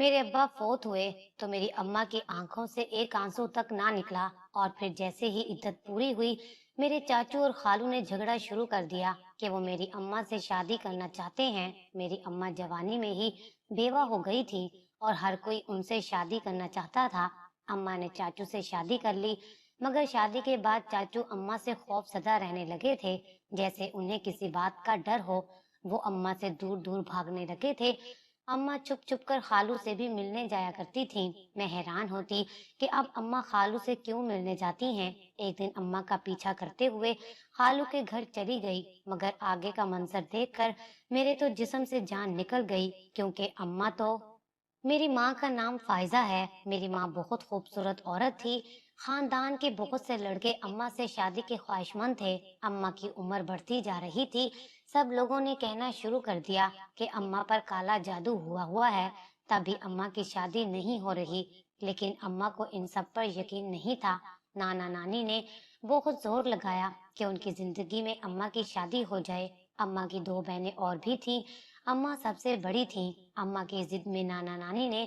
मेरे अब्बा फोत हुए तो मेरी अम्मा की आंखों से एक आंसू तक ना निकला। और फिर जैसे ही इद्दत पूरी हुई, मेरे चाचू और खालू ने झगड़ा शुरू कर दिया कि वो मेरी अम्मा से शादी करना चाहते हैं। मेरी अम्मा जवानी में ही बेवा हो गई थी और हर कोई उनसे शादी करना चाहता था। अम्मा ने चाचू से शादी कर ली, मगर शादी के बाद चाचू अम्मा से खौफ सदा रहने लगे थे, जैसे उन्हें किसी बात का डर हो। वो अम्मा से दूर दूर भागने लगे थे। अम्मा चुप चुप कर खालू से भी मिलने जाया करती थी। मैं हैरान होती कि अब अम्मा खालू से क्यों मिलने जाती हैं। एक दिन अम्मा का पीछा करते हुए खालू के घर चली गई, मगर आगे का मंजर देखकर मेरे तो जिस्म से जान निकल गई, क्योंकि अम्मा तो मेरी माँ का नाम फायजा है। मेरी माँ बहुत खूबसूरत औरत थी। खानदान के बहुत से लड़के अम्मा से शादी के ख्वाहिशमंद थे। अम्मा की उम्र बढ़ती जा रही थी। सब लोगों ने कहना शुरू कर दिया कि अम्मा पर काला जादू हुआ हुआ है, तभी अम्मा की शादी नहीं हो रही। लेकिन अम्मा को इन सब पर यकीन नहीं था। नाना नानी ने बहुत जोर लगाया कि उनकी जिंदगी में अम्मा की शादी हो जाए। अम्मा की दो बहनें और भी थीं। अम्मा सबसे बड़ी थी। अम्मा की जिद में नाना नानी ने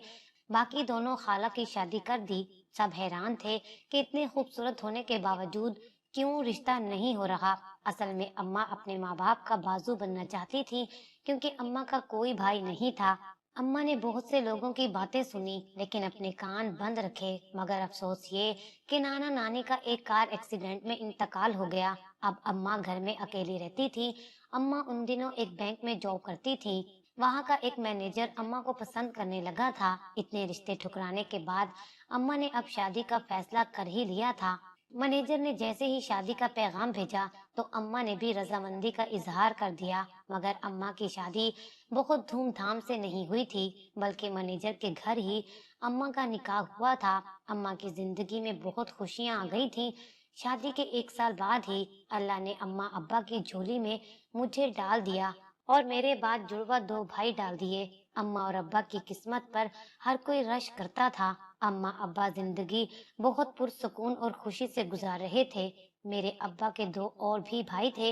बाकी दोनों खाला की शादी कर दी। सब हैरान थे कि इतने खूबसूरत होने के बावजूद क्यों रिश्ता नहीं हो रहा। असल में अम्मा अपने माँ बाप का बाजू बनना चाहती थी, क्योंकि अम्मा का कोई भाई नहीं था। अम्मा ने बहुत से लोगों की बातें सुनी, लेकिन अपने कान बंद रखे। मगर अफसोस ये कि नाना नानी का एक कार एक्सीडेंट में इंतकाल हो गया। अब अम्मा घर में अकेली रहती थी। अम्मा उन दिनों एक बैंक में जॉब करती थी। वहाँ का एक मैनेजर अम्मा को पसंद करने लगा था। इतने रिश्ते ठुकराने के बाद अम्मा ने अब शादी का फैसला कर ही लिया था। मैनेजर ने जैसे ही शादी का पैगाम भेजा, तो अम्मा ने भी रजामंदी का इजहार कर दिया। मगर अम्मा की शादी बहुत धूमधाम से नहीं हुई थी, बल्कि मैनेजर के घर ही अम्मा का निकाह हुआ था। अम्मा की जिंदगी में बहुत खुशियां आ गई थी। शादी के एक साल बाद ही अल्लाह ने अम्मा अब्बा की झोली में मुझे डाल दिया और मेरे बाद जुड़वा दो भाई डाल दिए। अम्मा और अब्बा की किस्मत पर हर कोई रश करता था। अम्मा अब्बा जिंदगी बहुत पुरसुकून और खुशी से गुजार रहे थे। मेरे अब्बा के दो और भी भाई थे,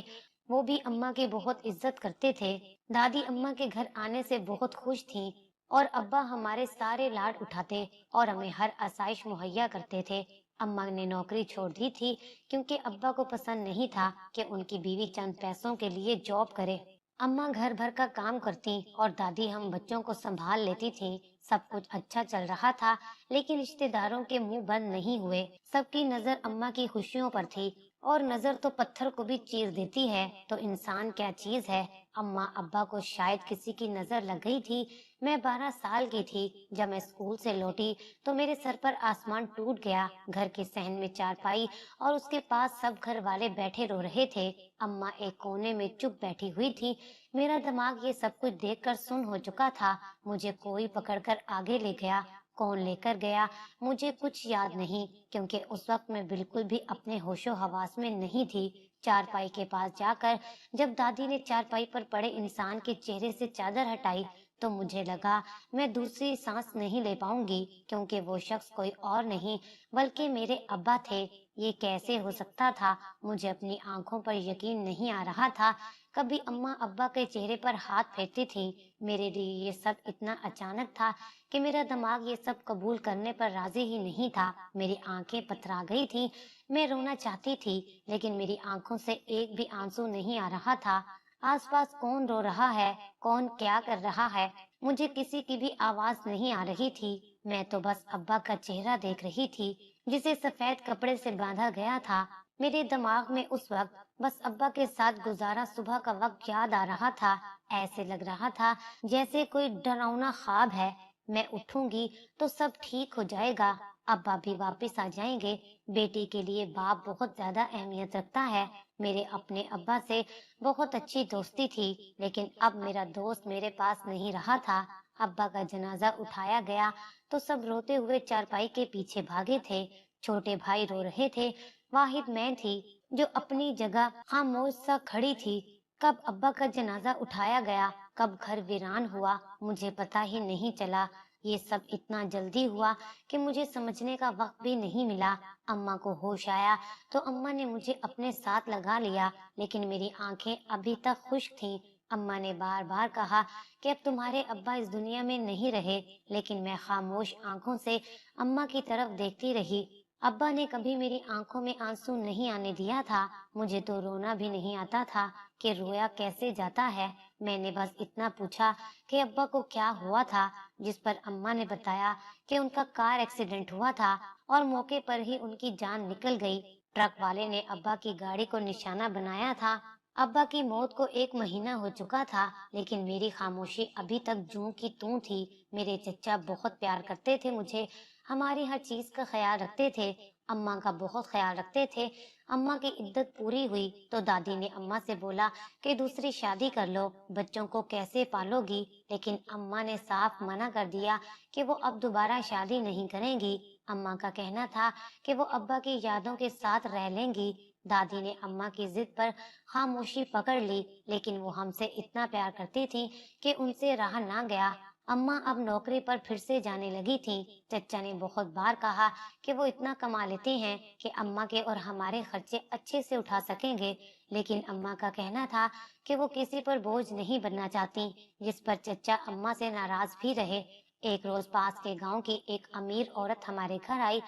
वो भी अम्मा की बहुत इज्जत करते थे। दादी अम्मा के घर आने से बहुत खुश थीं और अब्बा हमारे सारे लाड उठाते और हमें हर आसाइश मुहैया करते थे। अम्मा ने नौकरी छोड़ दी थी, क्योंकि अब्बा को पसंद नहीं था कि उनकी बीवी चंद पैसों के लिए जॉब करे। अम्मा घर भर का काम करती और दादी हम बच्चों को संभाल लेती थी। सब कुछ अच्छा चल रहा था, लेकिन रिश्तेदारों के मुंह बंद नहीं हुए। सबकी नजर अम्मा की खुशियों पर थी, और नजर तो पत्थर को भी चीर देती है, तो इंसान क्या चीज है। अम्मा अब्बा को शायद किसी की नजर लग गई थी। मैं 12 साल की थी जब मैं स्कूल से लौटी, तो मेरे सर पर आसमान टूट गया। घर के सहन में चारपाई और उसके पास सब घर वाले बैठे रो रहे थे। अम्मा एक कोने में चुप बैठी हुई थी। मेरा दिमाग ये सब कुछ देखकर सुन्न हो चुका था। मुझे कोई पकड़कर आगे ले गया। कौन लेकर गया मुझे कुछ याद नहीं, क्योंकि उस वक्त मैं बिल्कुल भी अपने होशो हवास में नहीं थी। चारपाई के पास जाकर जब दादी ने चारपाई पर पड़े इंसान के चेहरे से चादर हटाई, तो मुझे लगा मैं दूसरी सांस नहीं ले पाऊंगी, क्योंकि वो शख्स कोई और नहीं बल्कि मेरे अब्बा थे। ये कैसे हो सकता था? मुझे अपनी आंखों पर यकीन नहीं आ रहा था। कभी अम्मा अब्बा के चेहरे पर हाथ फेरती थी। मेरे लिए ये सब इतना अचानक था कि मेरा दिमाग ये सब कबूल करने पर राजी ही नहीं था। मेरी आंखें पथरा गई थी। मैं रोना चाहती थी, लेकिन मेरी आंखों से एक भी आंसू नहीं आ रहा था। आसपास कौन रो रहा है, कौन क्या कर रहा है, मुझे किसी की भी आवाज नहीं आ रही थी। मैं तो बस अब्बा का चेहरा देख रही थी, जिसे सफेद कपड़े से बांधा गया था। मेरे दिमाग में उस वक्त बस अब्बा के साथ गुजारा सुबह का वक्त याद आ रहा था। ऐसे लग रहा था जैसे कोई डरावना ख्वाब है। मैं उठूंगी तो सब ठीक हो जाएगा, अब्बा भी वापस आ जाएंगे। बेटी के लिए बाप बहुत ज्यादा अहमियत रखता है। मेरे अपने अब्बा से बहुत अच्छी दोस्ती थी, लेकिन अब मेरा दोस्त मेरे पास नहीं रहा था। अब्बा का जनाजा उठाया गया तो सब रोते हुए चारपाई के पीछे भागे थे। छोटे भाई रो रहे थे। वाहिद मैं थी जो अपनी जगह खामोश सा खड़ी थी। कब अब्बा का जनाजा उठाया गया, कब घर वीरान हुआ, मुझे पता ही नहीं चला। ये सब इतना जल्दी हुआ कि मुझे समझने का वक्त भी नहीं मिला। अम्मा को होश आया तो अम्मा ने मुझे अपने साथ लगा लिया, लेकिन मेरी आंखें अभी तक खुश्क थीं। अम्मा ने बार बार कहा कि अब तुम्हारे अब्बा इस दुनिया में नहीं रहे, लेकिन मैं खामोश आंखों से अम्मा की तरफ देखती रही। अब्बा ने कभी मेरी आंखों में आंसू नहीं आने दिया था। मुझे तो रोना भी नहीं आता था कि रोया कैसे जाता है। मैंने बस इतना पूछा कि अब्बा को क्या हुआ था, जिस पर अम्मा ने बताया कि उनका कार एक्सीडेंट हुआ था और मौके पर ही उनकी जान निकल गई। ट्रक वाले ने अब्बा की गाड़ी को निशाना बनाया था। अब्बा की मौत को 1 महीना हो चुका था, लेकिन मेरी खामोशी अभी तक जूं की तूं थी। मेरे चचा बहुत प्यार करते थे मुझे, हमारी हर चीज का ख्याल रखते थे, अम्मा का बहुत ख्याल रखते थे। अम्मा की इद्दत पूरी हुई तो दादी ने अम्मा से बोला कि दूसरी शादी कर लो, बच्चों को कैसे पालोगी। लेकिन अम्मा ने साफ मना कर दिया कि वो अब दोबारा शादी नहीं करेंगी। अम्मा का कहना था कि वो अब्बा की यादों के साथ रह लेंगी। दादी ने अम्मा की जिद पर खामोशी पकड़ ली, लेकिन वो हमसे इतना प्यार करती थी कि उनसे रहा ना गया। अम्मा अब नौकरी पर फिर से जाने लगी थी। चचा ने बहुत बार कहा कि वो इतना कमा लेते हैं कि अम्मा के और हमारे खर्चे अच्छे से उठा सकेंगे, लेकिन अम्मा का कहना था कि वो किसी पर बोझ नहीं बनना चाहती, जिस पर चचा अम्मा से नाराज भी रहे। एक रोज पास के गांव की एक अमीर औरत हमारे घर आई।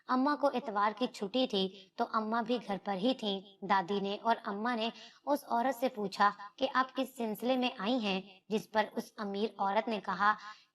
अम्मा को इतवार की छुट्टी थी, तो अम्मा भी घर पर ही थी। दादी ने और अम्मा ने उस औरत से पूछा कि आप किस सिलसिले में आई हैं, जिस पर उस अमीर औरत ने कहा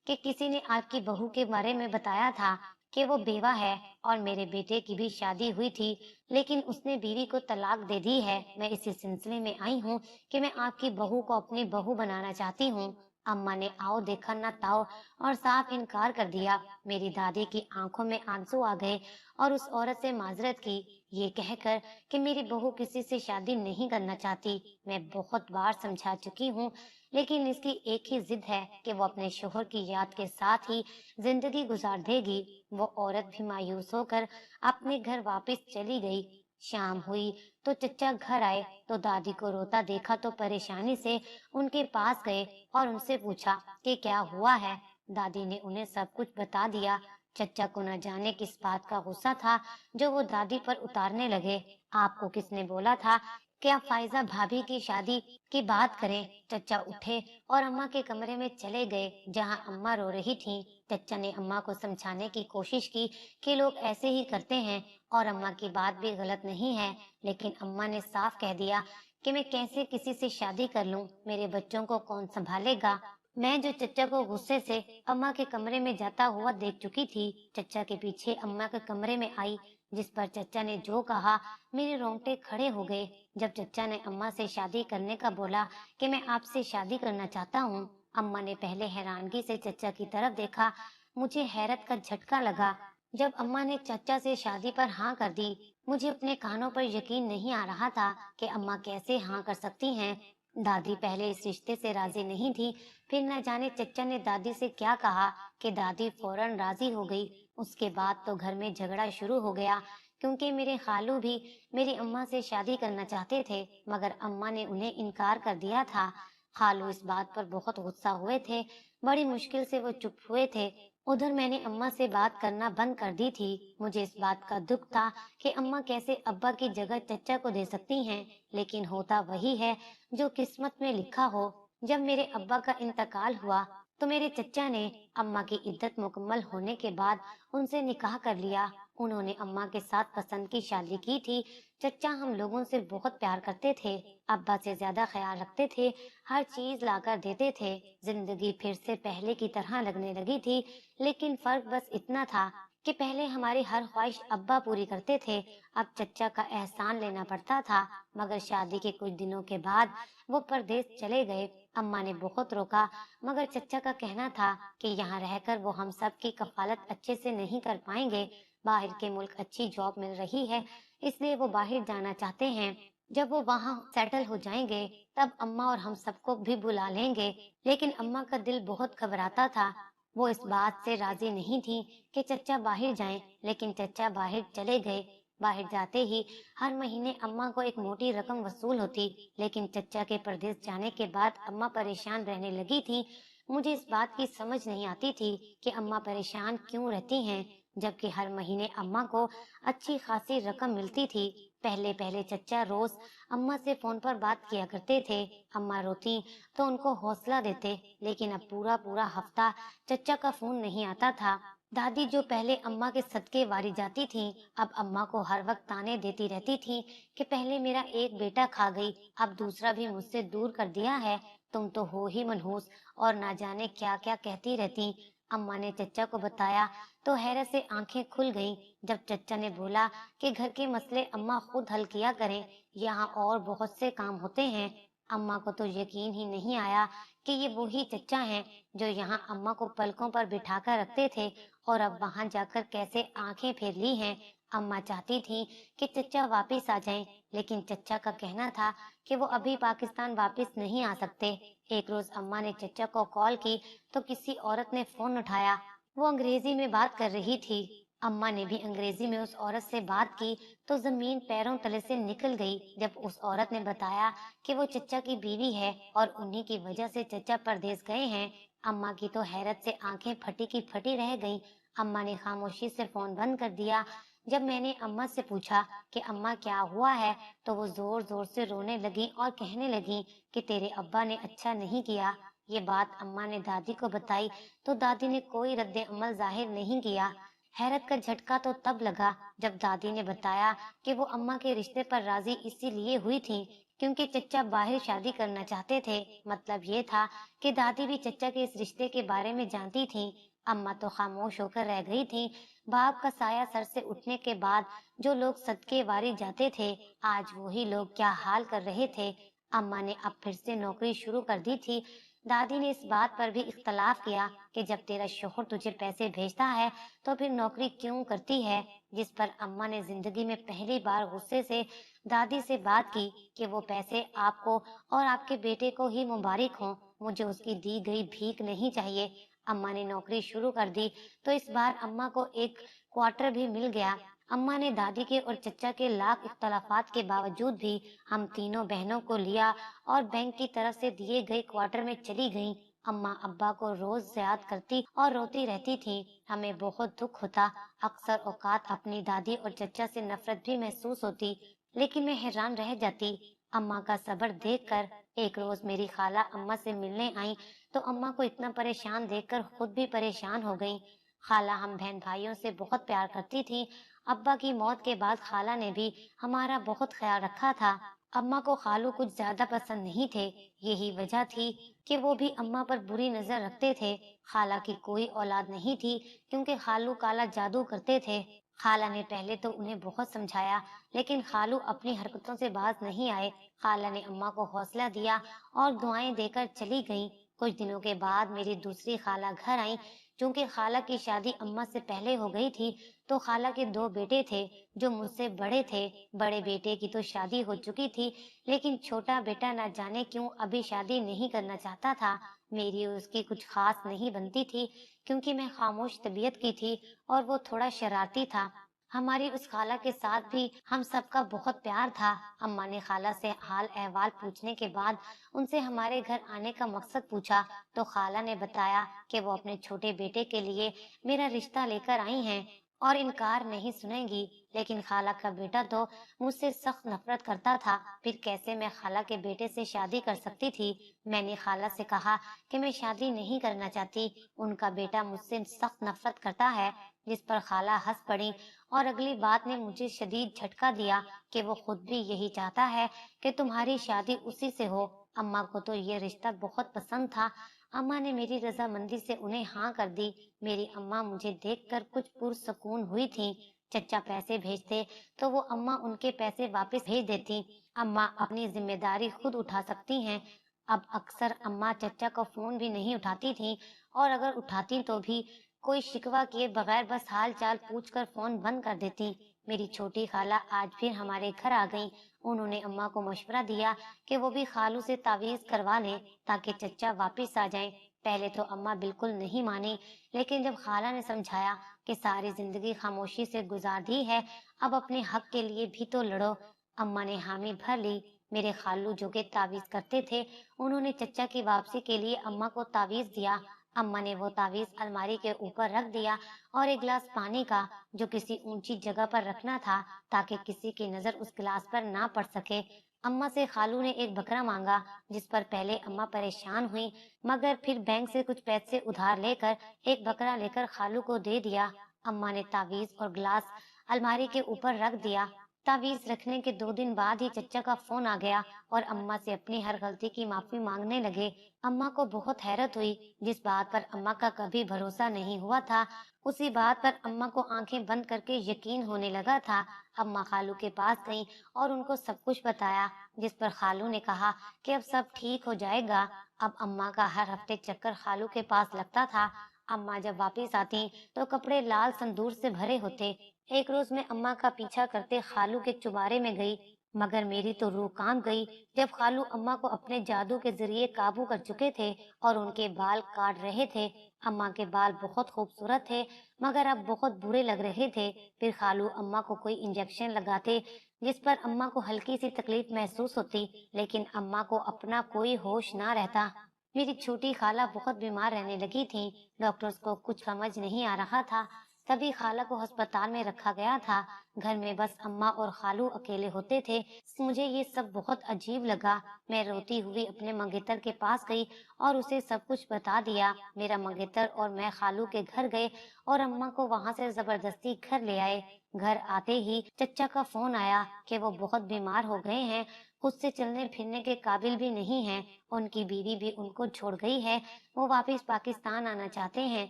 कि किसी ने आपकी बहू के बारे में बताया था कि वो बेवा है और मेरे बेटे की भी शादी हुई थी, लेकिन उसने बीवी को तलाक दे दी है। मैं इसी सिलसिले में आई हूँ कि मैं आपकी बहू को अपनी बहू बनाना चाहती हूँ। अम्मा ने आओ देखा ना ताओ और साफ इनकार कर दिया। मेरी दादी की आंखों में आंसू आ गए और उस औरत से माजरत की, ये कहकर कि मेरी बहू किसी से शादी नहीं करना चाहती। मैं बहुत बार समझा चुकी हूँ, लेकिन इसकी एक ही जिद है कि वो अपने शोहर की याद के साथ ही जिंदगी गुजार देगी। वो औरत भी मायूस होकर अपने घर वापस चली गई। शाम हुई तो चचा घर आए तो दादी को रोता देखा तो परेशानी से उनके पास गए और उनसे पूछा कि क्या हुआ है। दादी ने उन्हें सब कुछ बता दिया। चचा को न जाने किस बात का गुस्सा था जो वो दादी पर उतारने लगे। आपको किसने बोला था कि आप फायजा भाभी की शादी की बात करें? चचा उठे और अम्मा के कमरे में चले गए जहां अम्मा रो रही थीं। चचा ने अम्मा को समझाने की कोशिश की कि लोग ऐसे ही करते हैं और अम्मा की बात भी गलत नहीं है, लेकिन अम्मा ने साफ कह दिया कि मैं कैसे किसी से शादी कर लूं, मेरे बच्चों को कौन संभालेगा। मैं जो चचा को गुस्से से अम्मा के कमरे में जाता हुआ देख चुकी थी, चचा के पीछे अम्मा के कमरे में आई, जिस पर चचा ने जो कहा मेरे रोंगटे खड़े हो गए। जब चचा ने अम्मा से शादी करने का बोला कि मैं आपसे शादी करना चाहता हूँ, अम्मा ने पहले हैरानगी से चचा की तरफ देखा। मुझे हैरत का झटका लगा जब अम्मा ने चचा से शादी पर हाँ कर दी। मुझे अपने कानों पर यकीन नहीं आ रहा था कि अम्मा कैसे हाँ कर सकती हैं। दादी पहले इस रिश्ते से राजी नहीं थी, फिर न जाने चचा ने दादी से क्या कहा कि दादी फौरन राजी हो गई। उसके बाद तो घर में झगड़ा शुरू हो गया, क्योंकि मेरे खालू भी मेरी अम्मा से शादी करना चाहते थे, मगर अम्मा ने उन्हें इनकार कर दिया था। खालू इस बात पर बहुत गुस्सा हुए थे। बड़ी मुश्किल से वो चुप हुए थे। उधर मैंने अम्मा से बात करना बंद कर दी थी। मुझे इस बात का दुख था कि अम्मा कैसे अब्बा की जगह चचा को दे सकती हैं, लेकिन होता वही है जो किस्मत में लिखा हो। जब मेरे अब्बा का इंतकाल हुआ तो मेरे चचा ने अम्मा की इद्दत मुकम्मल होने के बाद उनसे निकाह कर लिया। उन्होंने अम्मा के साथ पसंद की शादी की थी। चचा हम लोगों से बहुत प्यार करते थे, अब्बा से ज्यादा ख्याल रखते थे, हर चीज लाकर देते थे। जिंदगी फिर से पहले की तरह लगने लगी थी, लेकिन फर्क बस इतना था कि पहले हमारी हर ख्वाहिश अब्बा पूरी करते थे, अब चचा का एहसान लेना पड़ता था। मगर शादी के कुछ दिनों के बाद वो परदेश चले गए। अम्मा ने बहुत रोका, मगर चचा का कहना था कि यहाँ रहकर वो हम सब की कफालत अच्छे से नहीं कर पाएंगे। बाहर के मुल्क अच्छी जॉब मिल रही है, इसलिए वो बाहर जाना चाहते हैं। जब वो वहाँ सेटल हो जाएंगे तब अम्मा और हम सबको भी बुला लेंगे। लेकिन अम्मा का दिल बहुत घबराता था। वो इस बात से राजी नहीं थी कि चचा बाहर जाएं, लेकिन चचा बाहर चले गए। बाहर जाते ही हर महीने अम्मा को एक मोटी रकम वसूल होती, लेकिन चचा के परदेश जाने के बाद अम्मा परेशान रहने लगी थी। मुझे इस बात की समझ नहीं आती थी कि अम्मा परेशान क्यों रहती हैं, जबकि हर महीने अम्मा को अच्छी खासी रकम मिलती थी। पहले पहले चच्चा रोज अम्मा से फोन पर बात किया करते थे। अम्मा रोती तो उनको हौसला देते, लेकिन अब पूरा पूरा हफ्ता चच्चा का फोन नहीं आता था। दादी जो पहले अम्मा के सदके वारी जाती थी, अब अम्मा को हर वक्त ताने देती रहती थी कि पहले मेरा एक बेटा खा गई, अब दूसरा भी मुझसे दूर कर दिया है। तुम तो हो ही मनहूस और ना जाने क्या क्या कहती रहती। अम्मा ने चच्चा को बताया तो हैरत से आंखें खुल गईं जब चच्चा ने बोला कि घर के मसले अम्मा खुद हल किया करें, यहाँ और बहुत से काम होते हैं। अम्मा को तो यकीन ही नहीं आया कि ये वही चच्चा हैं जो यहाँ अम्मा को पलकों पर बिठाकर रखते थे और अब वहां जाकर कैसे आंखें फेर ली हैं। अम्मा चाहती थी कि चच्चा वापस आ जाएं, लेकिन चच्चा का कहना था कि वो अभी पाकिस्तान वापस नहीं आ सकते। एक रोज अम्मा ने चच्चा को कॉल की तो किसी औरत ने फोन उठाया। वो अंग्रेजी में बात कर रही थी। अम्मा ने भी अंग्रेजी में उस औरत से बात की तो जमीन पैरों तले से निकल गई जब उस औरत ने बताया कि वो चच्चा की बीवी है और उन्हीं की वजह से चच्चा परदेस गए हैं। अम्मा की तो हैरत से आंखें फटी की फटी रह गईं। अम्मा ने खामोशी से फोन बंद कर दिया। जब मैंने अम्मा से पूछा कि अम्मा क्या हुआ है, तो वो जोर जोर से रोने लगी और कहने लगी कि तेरे अब्बा ने अच्छा नहीं किया। ये बात अम्मा ने दादी को बताई तो दादी ने कोई रद्द अमल जाहिर नहीं किया। हैरत का झटका तो तब लगा जब दादी ने बताया कि वो अम्मा के रिश्ते पर राजी इसीलिए हुई थी क्योंकि चच्चा बाहर शादी करना चाहते थे। मतलब ये था कि दादी भी चच्चा के इस रिश्ते के बारे में जानती थी। अम्मा तो खामोश होकर रह गई थी। बाप का साया सर से उठने के बाद जो लोग सदके वारी जाते थे, आज वही लोग क्या हाल कर रहे थे। अम्मा ने अब फिर से नौकरी शुरू कर दी थी। दादी ने इस बात पर भी इख्तलाफ किया कि जब तेरा शोहर तुझे पैसे भेजता है तो फिर नौकरी क्यों करती है, जिस पर अम्मा ने जिंदगी में पहली बार गुस्से से दादी से बात की कि वो पैसे आपको और आपके बेटे को ही मुबारक हों, मुझे उसकी दी गई भीख नहीं चाहिए। अम्मा ने नौकरी शुरू कर दी तो इस बार अम्मा को एक क्वार्टर भी मिल गया। अम्मा ने दादी के और चच्चा के लाख इख्तलाफात के बावजूद भी हम तीनों बहनों को लिया और बैंक की तरफ से दिए गए क्वार्टर में चली गईं। अम्मा अब्बा को रोज याद करती और रोती रहती थी। हमें बहुत दुख होता। अक्सर औकात अपनी दादी और चच्चा से नफरत भी महसूस होती, लेकिन मैं हैरान रह जाती अम्मा का सब्र देखकर। एक रोज मेरी खाला अम्मा से मिलने आई तो अम्मा को इतना परेशान देखकर खुद भी परेशान हो गई। खाला हम बहन भाइयों से बहुत प्यार करती थी। अब्बा की मौत के बाद खाला ने भी हमारा बहुत ख्याल रखा था। अम्मा को खालू कुछ ज्यादा पसंद नहीं थे। यही वजह थी कि वो भी अम्मा पर बुरी नजर रखते थे। खाला की कोई औलाद नहीं थी क्योंकि खालू काला जादू करते थे। खाला ने पहले तो उन्हें बहुत समझाया, लेकिन खालू अपनी हरकतों से बाज नहीं आए। खाला ने अम्मा को हौसला दिया और दुआएं देकर चली गईं। कुछ दिनों के बाद मेरी दूसरी खाला घर आई। चूंकि खाला की शादी अम्मा से पहले हो गई थी, तो खाला के दो बेटे थे जो मुझसे बड़े थे। बड़े बेटे की तो शादी हो चुकी थी, लेकिन छोटा बेटा न जाने क्यों अभी शादी नहीं करना चाहता था। मेरी और उसकी कुछ खास नहीं बनती थी क्योंकि मैं खामोश तबीयत की थी और वो थोड़ा शरारती था। हमारी उस खाला के साथ भी हम सबका बहुत प्यार था। अम्मा ने खाला से हाल अहवाल पूछने के बाद उनसे हमारे घर आने का मकसद पूछा तो खाला ने बताया कि वो अपने छोटे बेटे के लिए मेरा रिश्ता लेकर आई हैं और इनकार नहीं सुनेंगी। लेकिन खाला का बेटा तो मुझसे सख्त नफरत करता था, फिर कैसे मैं खाला के बेटे से शादी कर सकती थी। मैंने खाला से कहा कि मैं शादी नहीं करना चाहती, उनका बेटा मुझसे सख्त नफरत करता है। जिस पर खाला हंस पड़ी और अगली बात ने मुझे शदीद झटका दिया कि वो खुद भी यही चाहता है कि तुम्हारी शादी उसी से हो। अम्मा को तो ये रिश्ता बहुत पसंद था। अम्मा ने मेरी रजामंदी से उन्हें हाँ कर दी। मेरी अम्मा मुझे देखकर कुछ पुरसकून हुई थी। चच्चा पैसे भेजते तो वो अम्मा उनके पैसे वापस भेज देती। अम्मा अपनी जिम्मेदारी खुद उठा सकती हैं। अब अक्सर अम्मा चच्चा का फोन भी नहीं उठाती थी और अगर उठाती तो भी कोई शिकवा किए बगैर बस हाल चाल पूछकर फोन बंद कर देती। मेरी छोटी खाला आज फिर हमारे घर आ गई। उन्होंने अम्मा को मशवरा दिया कि वो भी खालू से तावीज करवा लें ताकि चच्चा वापस आ जाए। पहले तो अम्मा बिल्कुल नहीं मानी, लेकिन जब खाला ने समझाया कि सारी जिंदगी खामोशी से गुजार दी है, अब अपने हक के लिए भी तो लड़ो, अम्मा ने हामी भर ली। मेरे खालू जो के तावीज करते थे, उन्होंने चच्चा की वापसी के लिए अम्मा को तावीज दिया। अम्मा ने वो तावीज अलमारी के ऊपर रख दिया और एक गिलास पानी का, जो किसी ऊंची जगह पर रखना था ताकि किसी की नजर उस गिलास पर ना पड़ सके। अम्मा से खालू ने एक बकरा मांगा, जिस पर पहले अम्मा परेशान हुई, मगर फिर बैंक से कुछ पैसे उधार लेकर एक बकरा लेकर खालू को दे दिया। अम्मा ने तावीज और गिलास अलमारी के ऊपर रख दिया। तावीज रखने के 2 दिन बाद ही चचा का फोन आ गया और अम्मा से अपनी हर गलती की माफी मांगने लगे। अम्मा को बहुत हैरत हुई। जिस बात पर अम्मा का कभी भरोसा नहीं हुआ था, उसी बात पर अम्मा को आंखें बंद करके यकीन होने लगा था। अम्मा खालू के पास गईं और उनको सब कुछ बताया, जिस पर खालू ने कहा कि अब सब ठीक हो जाएगा। अब अम्मा का हर हफ्ते चक्कर खालू के पास लगता था। अम्मा जब वापिस आती तो कपड़े लाल संदूर से भरे होते। एक रोज मैं अम्मा का पीछा करते खालू के चुबारे में गई, मगर मेरी तो रूह कांप गई जब खालू अम्मा को अपने जादू के जरिए काबू कर चुके थे और उनके बाल काट रहे थे। अम्मा के बाल बहुत खूबसूरत थे, मगर अब बहुत बुरे लग रहे थे। फिर खालू अम्मा को कोई इंजेक्शन लगाते, जिस पर अम्मा को हल्की सी तकलीफ महसूस होती, लेकिन अम्मा को अपना कोई होश ना रहता। मेरी छोटी खाला बहुत बीमार रहने लगी थी। डॉक्टर्स को कुछ समझ नहीं आ रहा था। तभी खाला को अस्पताल में रखा गया था। घर में बस अम्मा और खालू अकेले होते थे। मुझे ये सब बहुत अजीब लगा। मैं रोती हुई अपने मंगेतर के पास गई और उसे सब कुछ बता दिया। मेरा मंगेतर और मैं खालू के घर गए और अम्मा को वहां से जबरदस्ती घर ले आए। घर आते ही चचा का फोन आया कि वो बहुत बीमार हो गए हैं, खुद से चलने फिरने के काबिल भी नहीं हैं। उनकी बीवी भी उनको छोड़ गई है। वो वापस पाकिस्तान आना चाहते हैं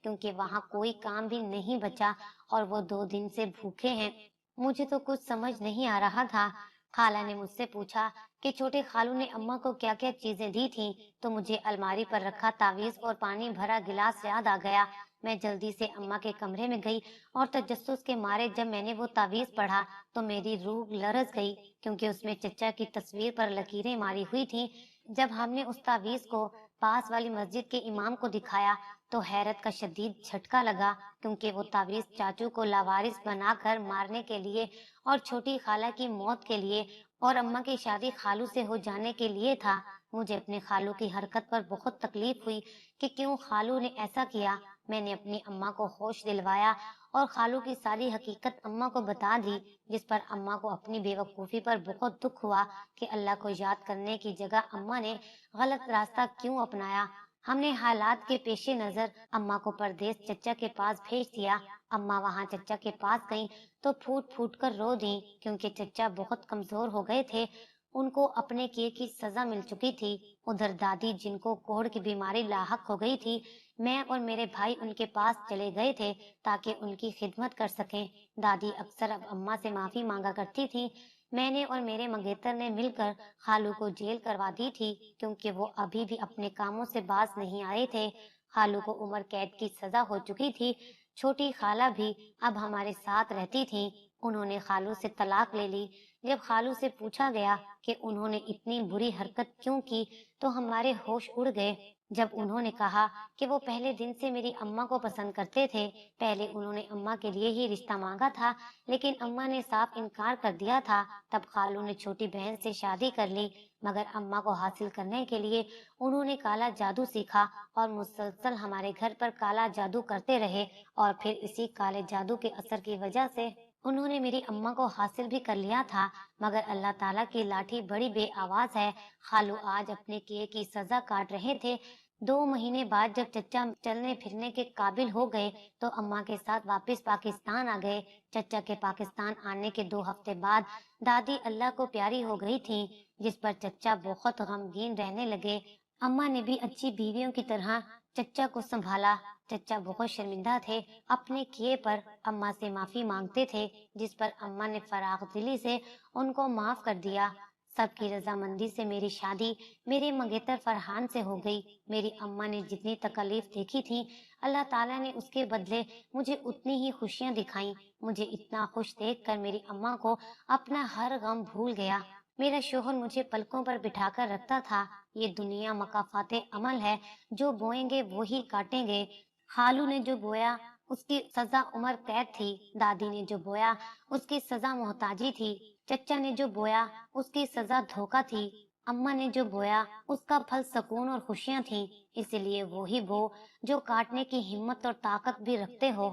क्योंकि वहाँ कोई काम भी नहीं बचा और वो 2 दिन से भूखे हैं। मुझे तो कुछ समझ नहीं आ रहा था। खाला ने मुझसे पूछा कि छोटे खालू ने अम्मा को क्या क्या चीजें दी थी, तो मुझे अलमारी पर रखा तावीज और पानी भरा गिलास याद आ गया। मैं जल्दी से अम्मा के कमरे में गई और तजस्सुस के मारे जब मैंने वो तावीज पढ़ा तो मेरी रूह लरस गई, क्योंकि उसमें चचा की तस्वीर पर लकीरें मारी हुई थी। जब हमने उस तावीज को पास वाली मस्जिद के इमाम को दिखाया तो हैरत का शदीद झटका लगा, क्योंकि वो तावीज चाचू को लावारिस बनाकर मारने के लिए और छोटी खाला की मौत के लिए और अम्मा की शादी खालू से हो जाने के लिए था। मुझे अपने खालू की हरकत पर बहुत तकलीफ हुई कि क्यों खालू ने ऐसा किया। मैंने अपनी अम्मा को होश दिलवाया और खालू की सारी हकीकत अम्मा को बता दी, जिस पर अम्मा को अपनी बेवकूफी पर बहुत दुख हुआ कि अल्लाह को याद करने की जगह अम्मा ने गलत रास्ता क्यों अपनाया। हमने हालात के पेशे नजर अम्मा को परदेश चचा के पास भेज दिया। अम्मा वहाँ चचा के पास गईं तो फूट फूट कर रो दी, क्योंकि चचा बहुत कमजोर हो गए थे। उनको अपने किए की सजा मिल चुकी थी। उधर दादी, जिनको कोढ़ की बीमारी लाहक हो गई थी, मैं और मेरे भाई उनके पास चले गए थे ताकि उनकी खिदमत कर सकें। दादी अक्सर अब अम्मा से माफी मांगा करती थी। मैंने और मेरे मंगेतर ने मिलकर खालू को जेल करवा दी थी, क्योंकि वो अभी भी अपने कामों से बाज नहीं आए थे। खालू को उम्र कैद की सजा हो चुकी थी। छोटी खाला भी अब हमारे साथ रहती थी। उन्होंने खालू से तलाक ले ली। जब खालू से पूछा गया कि उन्होंने इतनी बुरी हरकत क्यों की, तो हमारे होश उड़ गए जब उन्होंने कहा कि वो पहले दिन से मेरी अम्मा को पसंद करते थे। पहले उन्होंने अम्मा के लिए ही रिश्ता मांगा था, लेकिन अम्मा ने साफ इनकार कर दिया था। तब खालू ने छोटी बहन से शादी कर ली, मगर अम्मा को हासिल करने के लिए उन्होंने काला जादू सीखा और मुसलसल हमारे घर पर काला जादू करते रहे। और फिर इसी काले जादू के असर की वजह से उन्होंने मेरी अम्मा को हासिल भी कर लिया था। मगर अल्लाह ताला की लाठी बड़ी बेआवाज है। खालू आज अपने किए की सजा काट रहे थे। 2 महीने बाद जब चचा चलने फिरने के काबिल हो गए तो अम्मा के साथ वापस पाकिस्तान आ गए। चचा के पाकिस्तान आने के 2 हफ्ते बाद दादी अल्लाह को प्यारी हो गई थी, जिस पर चचा बहुत गमगीन रहने लगे। अम्मा ने भी अच्छी बीवियों की तरह चचा को संभाला। चचा बहुत शर्मिंदा थे अपने किए पर, अम्मा से माफी मांगते थे, जिस पर अम्मा ने फराग दिली से उनको माफ कर दिया। सबकी रजामंदी से मेरी शादी मेरे मंगेतर फरहान से हो गई। मेरी अम्मा ने जितनी तकलीफ देखी थी, अल्लाह ताला ने उसके बदले मुझे उतनी ही खुशियां दिखाई। मुझे इतना खुश देखकर मेरी अम्मा को अपना हर गम भूल गया। मेरा शोहर मुझे पलकों पर बिठाकर रखता था। ये दुनिया मकाफाते अमल है, जो बोएंगे वो ही काटेंगे। खालू ने जो बोया उसकी सजा उम्र कैद थी। दादी ने जो बोया उसकी सजा मोहताजी थी। चचा ने जो बोया उसकी सजा धोखा थी। अम्मा ने जो बोया उसका फल सुकून और खुशियां थी, इसलिए वो ही बो जो काटने की हिम्मत और ताकत भी रखते हो।